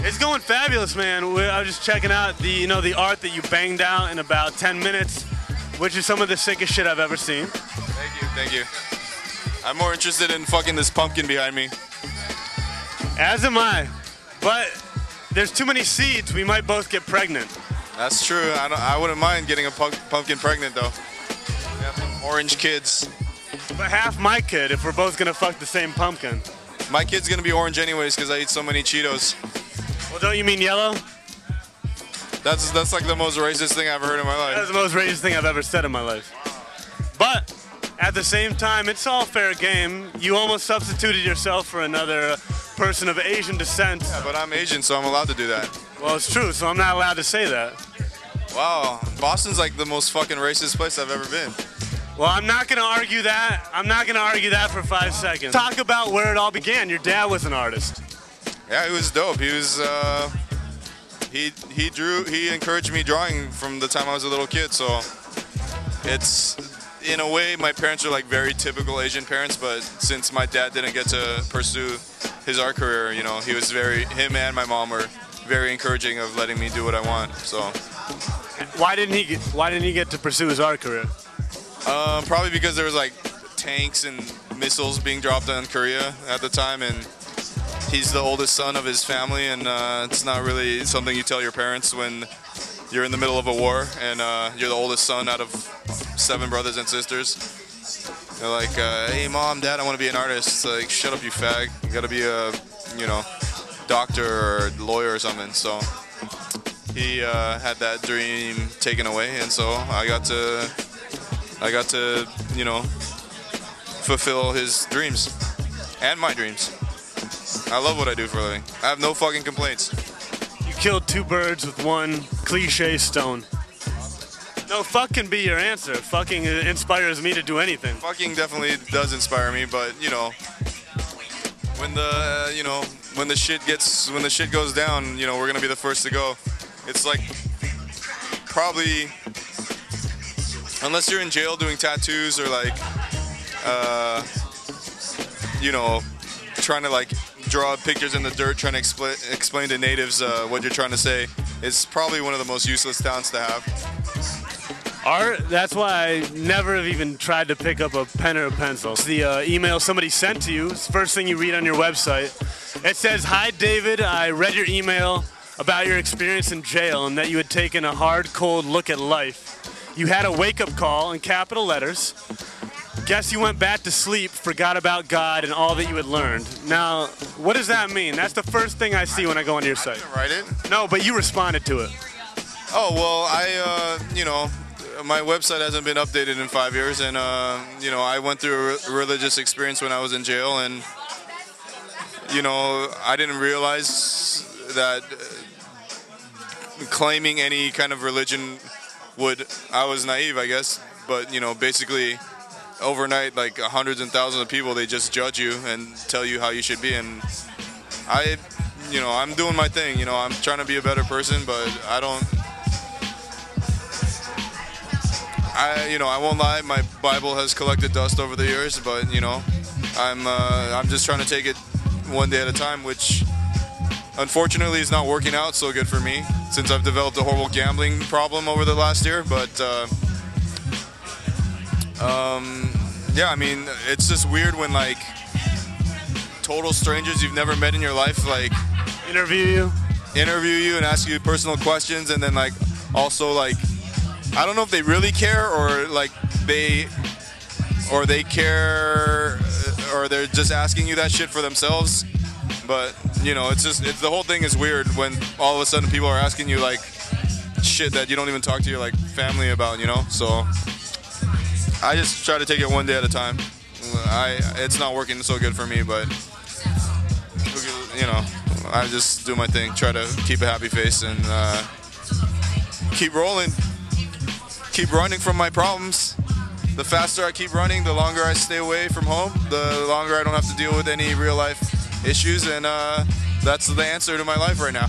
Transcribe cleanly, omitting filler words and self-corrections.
It's going fabulous, man. I was just checking out the art that you banged out in about 10 minutes, which is some of the sickest shit I've ever seen. Thank you. I'm more interested in fucking this pumpkin behind me. As am I. But there's too many seeds. We might both get pregnant. That's true. I wouldn't mind getting a pumpkin pregnant, though. We have some orange kids. But half my kid if we're both gonna fuck the same pumpkin. My kid's gonna be orange anyways because I eat so many Cheetos. Well, don't you mean yellow? That's like the most racist thing I've ever heard in my life. That's the most racist thing I've ever said in my life. But at the same time, it's all fair game. You almost substituted yourself for another person of Asian descent. Yeah, but I'm Asian, so I'm allowed to do that. Well, it's true, so I'm not allowed to say that. Wow, Boston's like the most fucking racist place I've ever been. Well, I'm not gonna argue that. I'm not gonna argue that for 5 seconds. Talk about where it all began. Your dad was an artist. Yeah, he was dope. He was, he encouraged me drawing from the time I was a little kid, so it's, in a way, my parents are like very typical Asian parents, but since my dad didn't get to pursue his art career, you know, him and my mom were very encouraging of letting me do what I want, so. Why didn't he get to pursue his art career? Probably because there was like tanks and missiles being dropped on Korea at the time, and he's the oldest son of his family, and it's not really something you tell your parents when you're in the middle of a war and you're the oldest son out of 7 brothers and sisters. They're like, hey mom, dad, I want to be an artist. It's like, shut up, you fag. You gotta be a, doctor or lawyer or something. So he had that dream taken away, and so I got to fulfill his dreams and my dreams. I love what I do for a living. I have no fucking complaints. You killed 2 birds with 1 cliche stone. No, fuck can be your answer. Fucking inspires me to do anything. Fucking definitely does inspire me, but when the shit goes down, we're gonna be the first to go. It's like probably, unless you're in jail doing tattoos or like, trying to like draw pictures in the dirt, trying to explain to natives what you're trying to say, it's probably one of the most useless talents to have. Art, that's why I never have even tried to pick up a pen or a pencil. It's the email somebody sent to you. It's the first thing you read on your website. It says, "Hi David, I read your email about your experience in jail and that you had taken a hard, cold look at life. You had a wake-up call in capital letters. Guess you went back to sleep, forgot about God and all that you had learned." Now, what does that mean? That's the first thing I see when I go onto your site. I didn't write it. No, but you responded to it. Oh, well, my website hasn't been updated in 5 years, and, I went through a religious experience when I was in jail, and, I didn't realize that claiming any kind of religion I was naive, I guess, but, basically, overnight, like hundreds and thousands of people, they just judge you and tell you how you should be, and I'm doing my thing, I'm trying to be a better person, but I won't lie, my Bible has collected dust over the years, but, I'm just trying to take it one day at a time, which unfortunately is not working out so good for me, since I've developed a horrible gambling problem over the last year, but, yeah, I mean, it's just weird when, like, total strangers you've never met in your life, like, interview you and ask you personal questions, and then, like, also, like, I don't know if they really care or like they care or they're just asking you that shit for themselves. But it's the whole thing is weird when all of a sudden people are asking you like shit that you don't even talk to your like family about, So I just try to take it one day at a time. It's not working so good for me, but I just do my thing, try to keep a happy face and keep rolling. Keep running from my problems. The faster I keep running, the longer I stay away from home, the longer I don't have to deal with any real life issues, and that's the answer to my life right now.